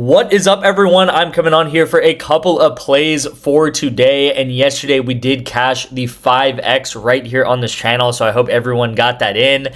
What is up, everyone? I'm coming on here for a couple of plays for today, and yesterday we did cash the 5x right here on this channel, so I hope everyone got that in.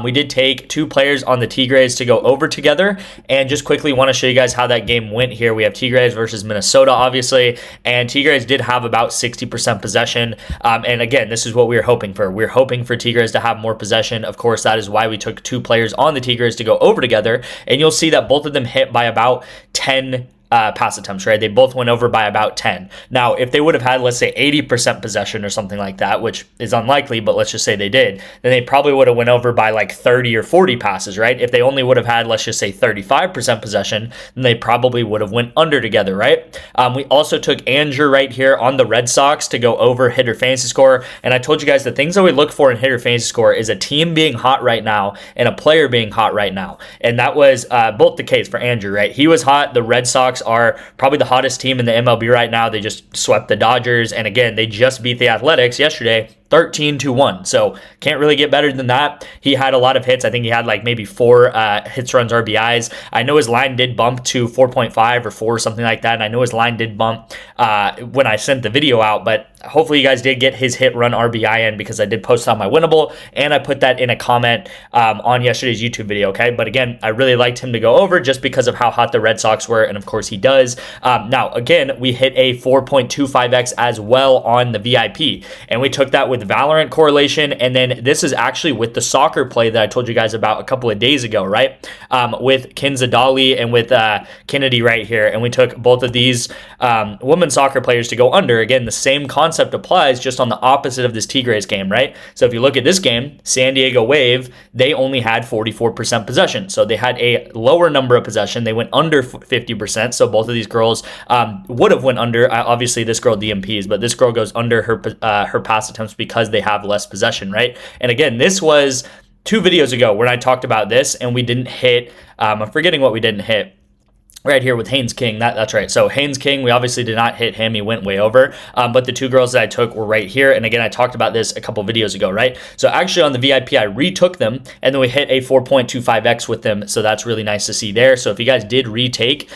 We did take two players on the Tigres to go over together, and just quickly want to show you guys how that game went here. We have Tigres versus Minnesota, obviously, and Tigres did have about 60% possession, and again, this is what we were hoping for. We're hoping for Tigres to have more possession. Of course, that is why we took two players on the Tigres to go over together, and you'll see that both of them hit by about 10 pass attempts, right? They both went over by about 10. Now, if they would have had, let's say, 80% possession or something like that, which is unlikely, but let's just say they did, then they probably would have went over by like 30 or 40 passes, right? If they only would have had, let's just say, 35% possession, then they probably would have went under together, right? We also took Andrew right here on the Red Sox to go over hitter fantasy score, and I told you guys the things that we look for in hitter fantasy score is a team being hot right now and a player being hot right now, and that was both the case for Andrew, right? He was hot. The Red Sox are probably the hottest team in the MLB right now. They just swept the Dodgers, and again, they just beat the Athletics yesterday 13-1. So can't really get better than that. He had a lot of hits. I think he had like maybe 4 hits, runs, RBIs. I know his line did bump to 4.5 or 4, something like that. And I know his line did bump when I sent the video out, but hopefully you guys did get his hit, run, RBI in, because I did post on my winnable, and I put that in a comment on yesterday's YouTube video, okay? But again, I really liked him to go over just because of how hot the Red Sox were, and of course he does. Now, again, we hit a 4.25x as well on the VIP, and we took that with Valorant correlation, and then this is actually with the soccer play that I told you guys about a couple of days ago, right? With Kinzadali and with Kennedy right here, and we took both of these women's soccer players to go under. Again, the same concept applies, just on the opposite of this Tigres game, right? So if you look at this game, San Diego Wave, they only had 44% possession, so they had a lower number of possession. They went under 50%, so both of these girls would have went under. Obviously, this girl DMPs, but this girl goes under her pass attempts because they have less possession, right? And again, this was 2 videos ago when I talked about this, and we didn't hit, I'm forgetting what we didn't hit right here with Haynes King. That's right. So Haynes King, we obviously did not hit him. He went way over. But the 2 girls that I took were right here. And again, I talked about this a couple videos ago, right? So actually on the VIP, I retook them, and then we hit a 4.25x with them. So that's really nice to see there. So if you guys did retake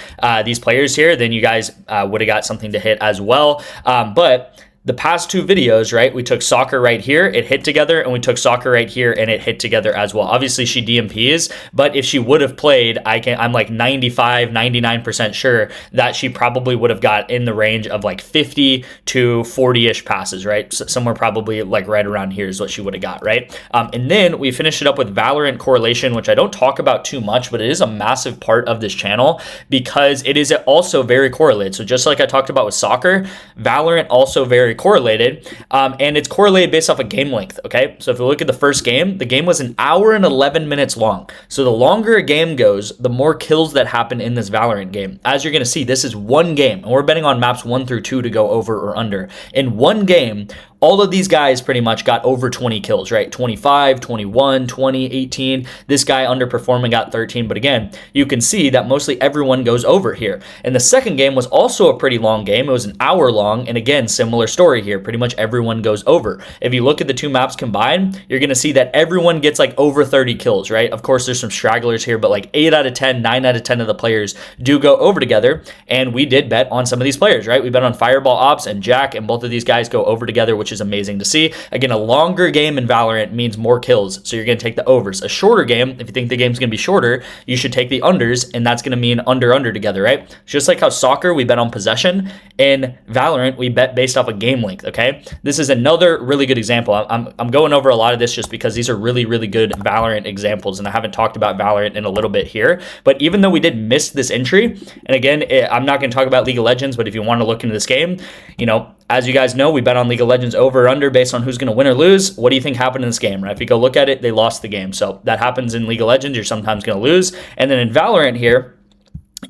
these players here, then you guys would have got something to hit as well. But the past 2 videos, right, we took soccer right here, it hit together, and we took soccer right here, and it hit together as well. Obviously, she DMPs, but if she would have played, I'm like 95, 99% sure that she probably would have got in the range of like 50 to 40-ish passes, right? So somewhere probably like right around here is what she would have got, right? And then we finished it up with Valorant correlation, which I don't talk about too much, but it is a massive part of this channel because it is also very correlated. So just like I talked about with soccer, Valorant also very correlated, and it's correlated based off of game length, okay? So if you look at the first game, the game was 1 hour and 11 minutes long. So the longer a game goes, the more kills that happen in this Valorant game. As you're going to see, this is one game, and we're betting on maps 1 through 2 to go over or under. In one game, all of these guys pretty much got over 20 kills, right? 25, 21, 20, 18. This guy underperforming got 13. But again, you can see that mostly everyone goes over here. And the second game was also a pretty long game. It was 1 hour long. And again, similar story here. Pretty much everyone goes over. If you look at the 2 maps combined, you're going to see that everyone gets like over 30 kills, right? Of course, there's some stragglers here, but like 8 out of 10, 9 out of 10 of the players do go over together. And we did bet on some of these players, right? We bet on Fireball Ops and Jack, and both of these guys go over together, which is amazing to see. Again, a longer game in Valorant means more kills, so you're going to take the overs. A shorter game, if you think the game's going to be shorter, you should take the unders, and that's going to mean under together, right? Just like how soccer, we bet on possession, in Valorant, we bet based off of game length, okay? This is another really good example. I'm going over a lot of this just because these are really, really good Valorant examples, and I haven't talked about Valorant in a little bit here, but even though we did miss this entry, and again, I'm not going to talk about League of Legends, but if you want to look into this game, you know, as you guys know, we bet on League of Legends over or under based on who's going to win or lose. What do you think happened in this game, right? If you go look at it, they lost the game. So that happens in League of Legends. You're sometimes going to lose. And then in Valorant here,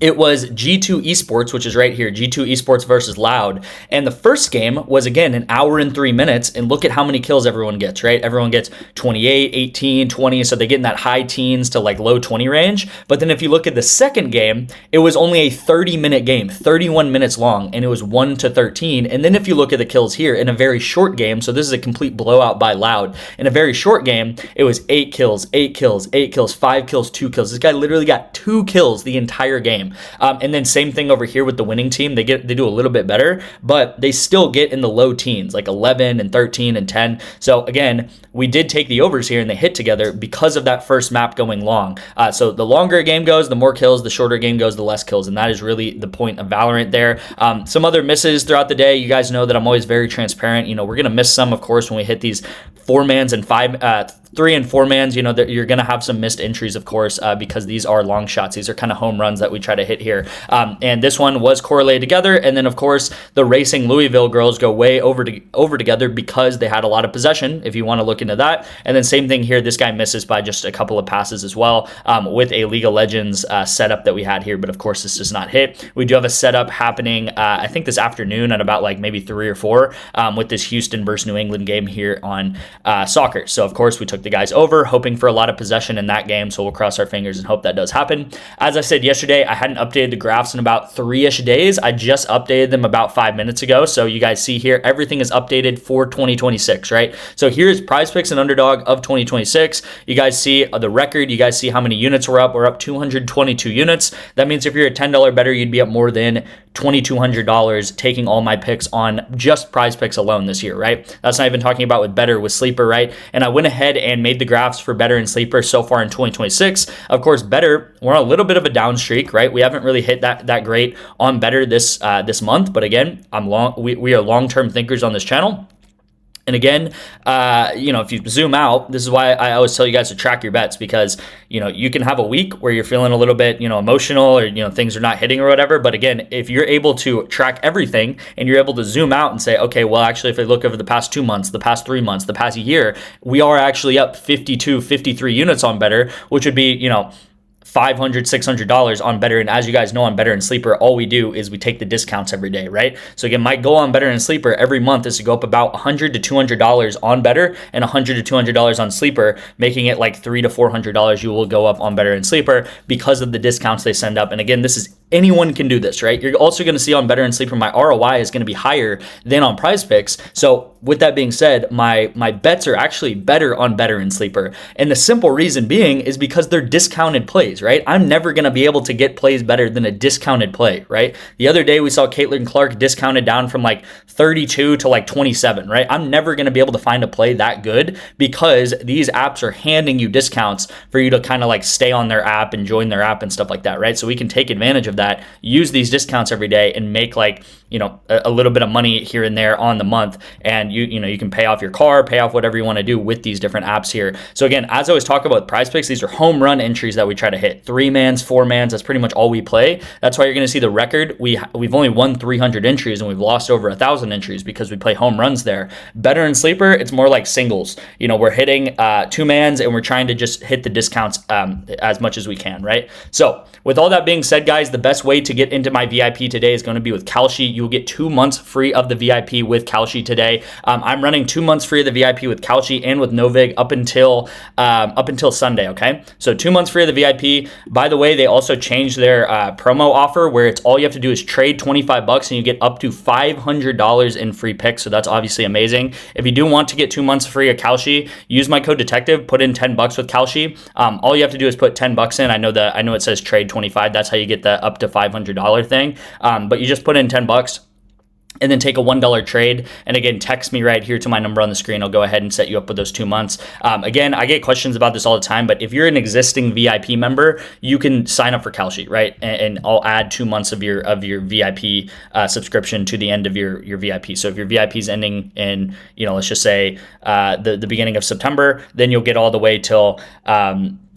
it was G2 Esports, which is right here, G2 Esports versus Loud. And the first game was, again, 1 hour and 3 minutes. And look at how many kills everyone gets, right? Everyone gets 28, 18, 20. So they get in that high teens to like low 20 range. But then if you look at the second game, it was only a 30-minute game, 31 minutes long, and it was 1 to 13. And then if you look at the kills here in a very short game, so this is a complete blowout by Loud. In a very short game, it was 8 kills, 8 kills, 8 kills, 5 kills, 2 kills. This guy literally got 2 kills the entire game. game. And then same thing over here with the winning team. They do a little bit better, but they still get in the low teens, like 11 and 13 and 10. So again, we did take the overs here and they hit together because of that first map going long. So the longer a game goes, the more kills, the shorter a game goes, the less kills. And that is really the point of Valorant there. Some other misses throughout the day. You guys know that I'm always very transparent. You know, we're going to miss some, of course, when we hit these 4-mans and 3 and 4-mans, you know, that you're going to have some missed entries, of course, because these are long shots. These are kind of home runs that we try to hit here. And this one was correlated together. And then, of course, the Racing Louisville girls go way over together because they had a lot of possession, if you want to look into that. And then same thing here. This guy misses by just a couple of passes as well, with a League of Legends setup that we had here. But, of course, this does not hit. We do have a setup happening, I think, this afternoon at about like maybe 3 or 4 with this Houston versus New England game here on soccer. So, of course, we took the guys over, hoping for a lot of possession in that game. So we'll cross our fingers and hope that does happen. As I said yesterday, I hadn't updated the graphs in about 3-ish days. I just updated them about 5 minutes ago. So you guys see here, everything is updated for 2026, right? So here's PrizePicks and Underdog of 2026. You guys see the record. You guys see how many units we're up. We're up 222 units. That means if you're a $10 better, you'd be up more than $2,200 taking all my picks on just PrizePicks alone this year, right? That's not even talking about with better, with sleeper, right? And I went ahead and made the graphs for better and sleeper so far in 2026. Of course, better, we're on a little bit of a down streak, right? We haven't really hit that great on better this month, but again, we are long-term thinkers on this channel. And again, you know, if you zoom out, this is why I always tell you guys to track your bets, because, you know, you can have a week where you're feeling a little bit, you know, emotional, or, you know, things are not hitting or whatever. But again, if you're able to track everything and you're able to zoom out and say, okay, well, actually, if I look over the past 2 months, the past 3 months, the past year, we are actually up 52, 53 units on better, which would be, you know, $500, $600 on better. And as you guys know, on better and sleeper, all we do is we take the discounts every day, right? So again, my goal on better and sleeper every month is to go up about $100 to $200 on better and $100 to $200 on sleeper, making it like $300 to $400 you will go up on better and sleeper because of the discounts they send up. And again, this is anyone can do this, right? You're also going to see on better and sleeper, my ROI is going to be higher than on PrizePicks. So with that being said, my bets are actually better on better and sleeper. And the simple reason being is because they're discounted plays, right? I'm never going to be able to get plays better than a discounted play, right? The other day we saw Caitlin Clark discounted down from like 32 to like 27, right? I'm never going to be able to find a play that good because these apps are handing you discounts for you to kind of like stay on their app and join their app and stuff like that, right? So we can take advantage of that, use these discounts every day and make like, you know, a little bit of money here and there on the month. And you know, you can pay off your car, pay off whatever you want to do with these different apps here. So again, as I always talk about PrizePicks, these are home run entries that we try to hit. 3-mans, 4-mans, that's pretty much all we play. That's why you're going to see the record. We've only won 300 entries and we've lost over 1,000 entries because we play home runs there. Better and sleeper, it's more like singles. You know, we're hitting 2-mans and we're trying to just hit the discounts as much as we can, right? So with all that being said, guys, the best way to get into my VIP today is going to be with KALSHI. You will get 2 months free of the VIP with KALSHI today. I'm running 2 months free of the VIP with KALSHI and with NOVIG up until Sunday, okay? So 2 months free of the VIP. By the way, they also changed their promo offer where it's all you have to do is trade $25 and you get up to $500 in free picks. So that's obviously amazing. If you do want to get 2 months free of KALSHI, use my code detective, put in $10 with KALSHI. All you have to do is put $10 in. I know it says trade 25. That's how you get the up to $500 thing. But you just put in $10 and then take a $1 trade. And again, text me right here to my number on the screen. I'll go ahead and set you up with those 2 months. Again, I get questions about this all the time, but if you're an existing VIP member, you can sign up for KALSHI, right? And I'll add 2 months of your VIP subscription to the end of your VIP. So if your VIP is ending in, you know, let's just say the beginning of September, then you'll get all the way till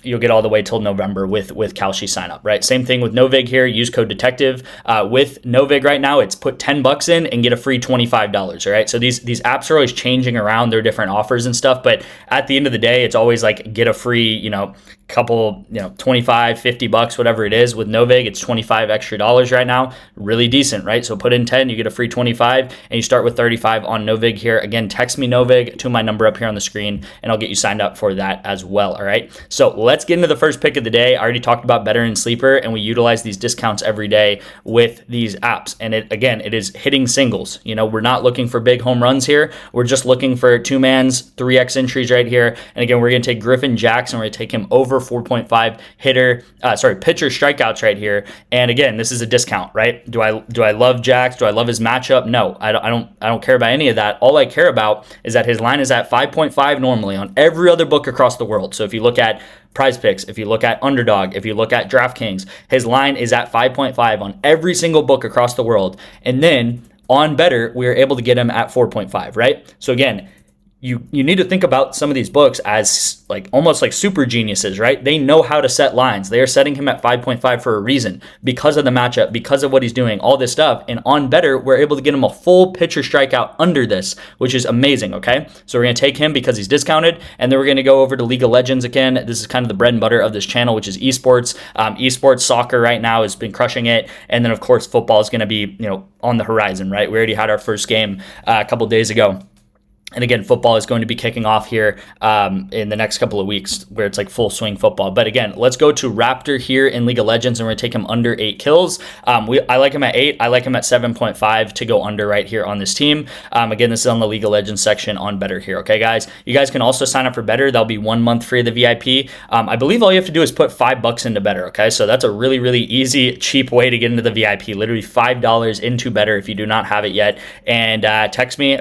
November with KALSHI sign up, right? Same thing with NOVIG here. Use code detective. With NOVIG right now, it's put $10 in and get a free $25, all right? So these apps are always changing around their different offers and stuff, but at the end of the day, it's always like get a free, you know, couple, you know, $25, $50, whatever it is. With NOVIG, it's $25 extra right now. Really decent, right? So put in 10, you get a free 25, and you start with 35 on NOVIG here. Again, text me NOVIG to my number up here on the screen, and I'll get you signed up for that as well, all right? So let's get into the first pick of the day. I already talked about better and sleeper, and we utilize these discounts every day with these apps. And it is hitting singles. You know, we're not looking for big home runs here. We're just looking for 2-mans, 3x entries right here. And again, we're going to take Griffin Jackson. We're going to take him over 4.5 pitcher strikeouts right here. And again, this is a discount, right? Do I love Jax? Do I love his matchup? No, I don't care about any of that. All I care about is that his line is at 5.5 normally on every other book across the world. So if you look at PrizePicks, if you look at Underdog, if you look at DraftKings, his line is at 5.5 on every single book across the world. And then on BETR, we were able to get him at 4.5, right? So again, you need to think about some of these books as like almost like super geniuses, right? They know how to set lines. They are setting him at 5.5 for a reason, because of the matchup, because of what he's doing, all this stuff. And on BETR, we're able to get him a full pitcher strikeout under this, which is amazing, okay? So we're going to take him because he's discounted, and then we're going to go over to League of Legends again. This is kind of the bread and butter of this channel, which is esports. Esports soccer right now has been crushing it. And then, of course, football is going to be, on the horizon, right? We already had our first game a couple days ago. And again, football is going to be kicking off here in the next couple of weeks, where it's like full swing football. But again, let's go to Raptor here in League of Legends, and we're going to take him under 8 kills. I like him at 8. I like him at 7.5 to go under right here on this team. Again, this is on the League of Legends section on BETR here, okay, guys? You guys can also sign up for BETR. That'll be 1 month free of the VIP. I believe all you have to do is put $5 into BETR, okay? So that's a really, really easy, cheap way to get into the VIP. Literally $5 into BETR if you do not have it yet. And text me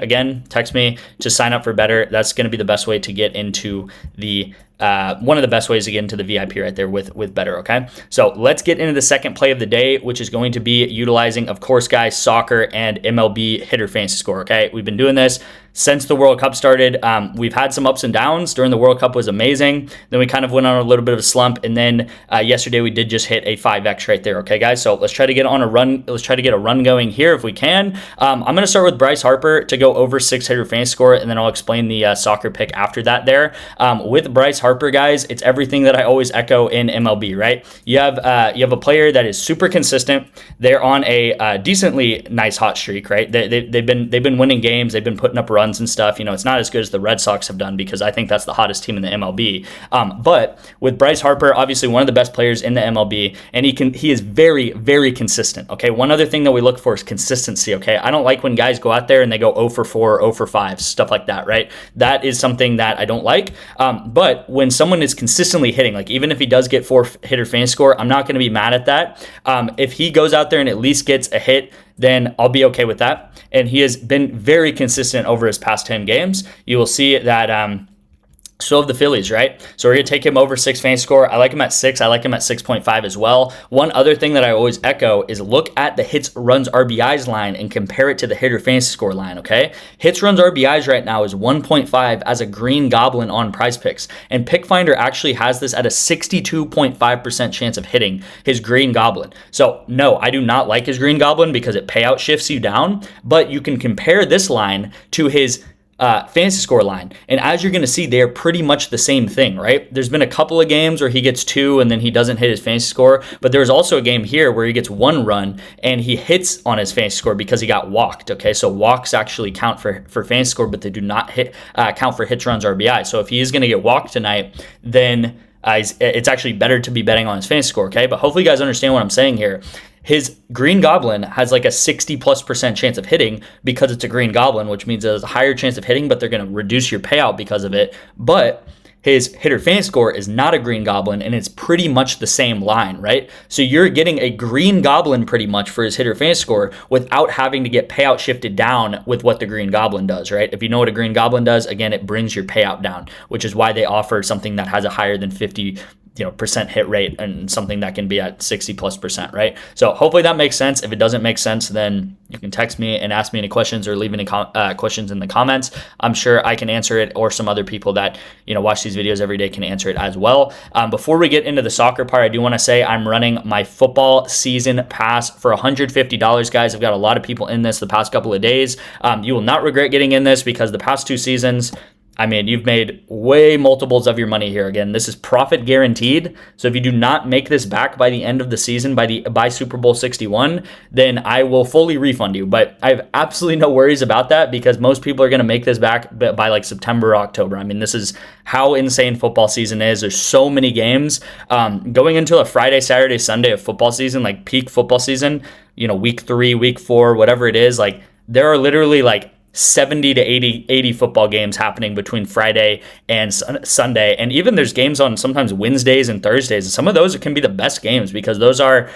to sign up for BETR. That's going to be the best way to get into the one of the best ways to get into the VIP right there with BETR, okay? So let's get into the second play of the day, which is going to be utilizing, of course, guys, soccer and MLB hitter fantasy score, okay? We've been doing this since the World Cup started. We've had some ups and downs. During the World Cup was amazing. Then we kind of went on a little bit of a slump, and then yesterday we did just hit a 5x right there, okay, guys? So let's try to get on a run. Let's try to get a run going here if we can. I'm going to start with Bryce Harper to go over 6 hitter fantasy score, and then I'll explain the soccer pick after that there. With Bryce Harper, guys, it's everything that I always echo in MLB, right? You have a player that is super consistent. They're on a decently nice hot streak, right? They've been winning games. They've been putting up runs and stuff. It's not as good as the Red Sox have done, because I think that's the hottest team in the MLB. But with Bryce Harper, obviously one of the best players in the MLB, and he is very, very consistent, okay? One other thing that we look for is consistency, okay? I don't like when guys go out there and they go 0 for 4, 0 for 5, stuff like that, right? That is something that I don't like. But when someone is consistently hitting, like even if he does get 4 hitter fantasy score, I'm not going to be mad at that. If he goes out there and at least gets a hit, then I'll be okay with that. And he has been very consistent over his past 10 games. You will see that so have the Phillies, right? So we're going to take him over 6 fantasy score. I like him at 6. I like him at 6.5 as well. One other thing that I always echo is look at the hits, runs, RBIs line and compare it to the hitter fantasy score line, okay? Hits, runs, RBIs right now is 1.5 as a green goblin on PrizePicks. And PickFinder actually has this at a 62.5% chance of hitting his green goblin. So no, I do not like his green goblin because it payout shifts you down, but you can compare this line to his fantasy score line. And as you're going to see, they're pretty much the same thing, right? There's been a couple of games where he gets 2 and then he doesn't hit his fantasy score. But there's also a game here where he gets 1 run and he hits on his fantasy score because he got walked, okay? So walks actually count for fantasy score, but they do not count for hits, runs, RBI. So if he is going to get walked tonight, then it's actually better to be betting on his fantasy score, okay? But hopefully you guys understand what I'm saying here. His green goblin has like a 60+% chance of hitting because it's a green goblin, which means there's a higher chance of hitting, but they're going to reduce your payout because of it. But his hitter fantasy score is not a green goblin, and it's pretty much the same line, right? So you're getting a green goblin pretty much for his hitter fantasy score without having to get payout shifted down with what the green goblin does, right? If you know what a green goblin does, again, it brings your payout down, which is why they offer something that has a higher than 50% hit rate and something that can be at 60+%, right? So hopefully that makes sense. If it doesn't make sense, then you can text me and ask me any questions or leave any questions in the comments. I'm sure I can answer it, or some other people that watch these videos every day can answer it as well. Before we get into the soccer part, I do want to say I'm running my football season pass for $150, guys. I've got a lot of people in this the past couple of days. You will not regret getting in this because the past 2 seasons, I mean, you've made way multiples of your money here. Again, this is profit guaranteed. So if you do not make this back by the end of the season, by Super Bowl 61, then I will fully refund you. But I have absolutely no worries about that because most people are going to make this back by like September or October. I mean, this is how insane football season is. There's so many games. Going into a Friday, Saturday, Sunday of football season, like peak football season, week 3, week 4, whatever it is, like there are literally like 70 to 80 football games happening between Friday and Sunday. And even there's games on sometimes Wednesdays and Thursdays. And some of those can be the best games because those are,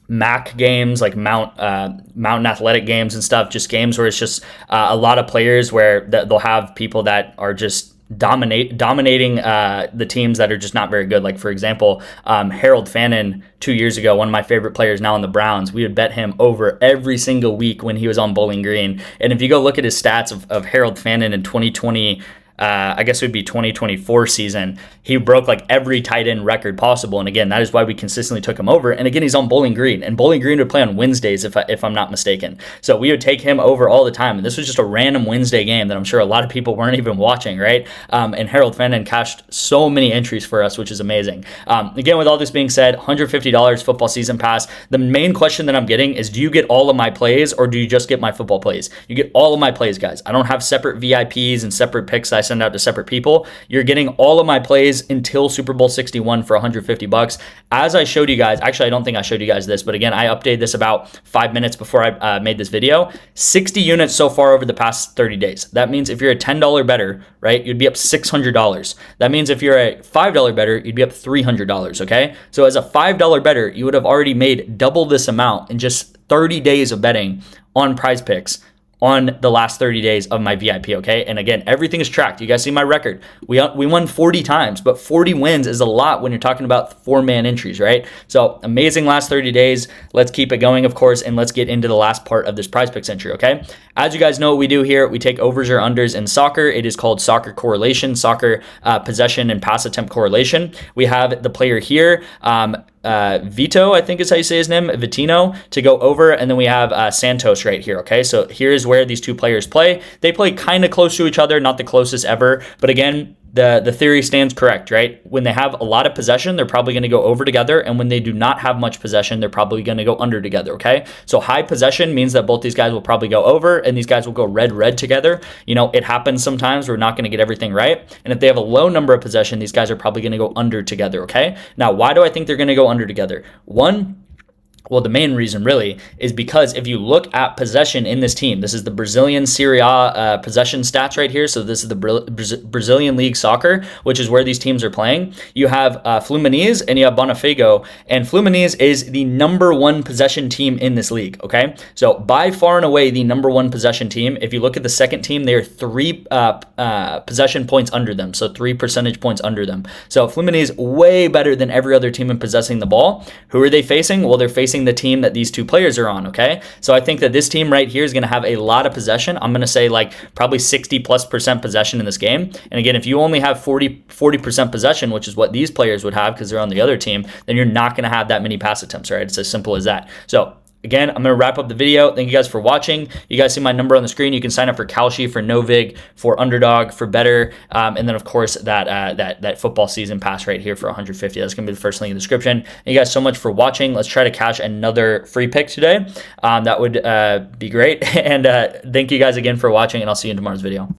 MAC games, like Mountain Athletic games and stuff, just games where it's just a lot of players where they'll have people that are just dominating the teams that are just not very good. Like, for example, Harold Fannin 2 years ago, one of my favorite players now in the Browns, we would bet him over every single week when he was on Bowling Green. And if you go look at his stats of Harold Fannin in 2020, I guess it would be 2024 season, he broke like every tight end record possible. And again, that is why we consistently took him over. And again, he's on Bowling Green, and Bowling Green would play on Wednesdays if I'm not mistaken. So we would take him over all the time. And this was just a random Wednesday game that I'm sure a lot of people weren't even watching, right? And Harold Fannin cashed so many entries for us, which is amazing. Again, with all this being said, $150 football season pass. The main question that I'm getting is, do you get all of my plays or do you just get my football plays? You get all of my plays, guys. I don't have separate VIPs and separate picks that I send out to separate people. You're getting all of my plays until Super Bowl 61 for $150. As I showed you guys, actually, I don't think I showed you guys this, but again, I updated this about 5 minutes before I made this video. 60 units so far over the past 30 days. That means if you're a $10 bettor, right, you'd be up $600. That means if you're a $5 bettor, you'd be up $300, okay? So as a $5 bettor, you would have already made double this amount in just 30 days of betting on PrizePicks on the last 30 days of my VIP, okay? And again, everything is tracked. You guys see my record. We won 40 times, but 40 wins is a lot when you're talking about 4-man entries, right? So amazing last 30 days. Let's keep it going, of course, and let's get into the last part of this PrizePicks entry, okay? As you guys know what we do here, we take overs or unders in soccer. It is called soccer correlation, soccer possession and pass attempt correlation. We have the player here, Vito, I think is how you say his name, Vitino, to go over, and then we have Santos right here, okay? So here's where these two players play. They play kind of close to each other, not the closest ever, but again, the theory stands correct, right? When they have a lot of possession, they're probably going to go over together, and when they do not have much possession, they're probably going to go under together, okay? So high possession means that both these guys will probably go over, and these guys will go red together. You know, it happens sometimes. We're not going to get everything right, and if they have a low number of possession, these guys are probably going to go under together, okay? Now, why do I think they're going to go under together? Well, the main reason really is because if you look at possession in this team, this is the Brazilian Serie A possession stats right here. So this is the Brazilian League Soccer, which is where these teams are playing. You have Fluminense and you have Botafogo, and Fluminense is the #1 possession team in this league, okay? So by far and away the #1 possession team. If you look at the second team, they are 3 possession points under them, so 3 percentage points under them. So Fluminense way better than every other team in possessing the ball. Who are they facing? Well, they're facing the team that these two players are on, okay? So I think that this team right here is going to have a lot of possession. I'm going to say like probably 60+% possession in this game. And again, if you only have 40% possession, which is what these players would have because they're on the other team, then you're not going to have that many pass attempts, right? It's as simple as that. So again, I'm going to wrap up the video. Thank you guys for watching. You guys see my number on the screen. You can sign up for KALSHI, for NOVIG, for Underdog, for BETR, and then of course that football season pass right here for $150. That's going to be the first link in the description. Thank you guys so much for watching. Let's try to cash another free pick today. That would be great. And thank you guys again for watching, and I'll see you in tomorrow's video.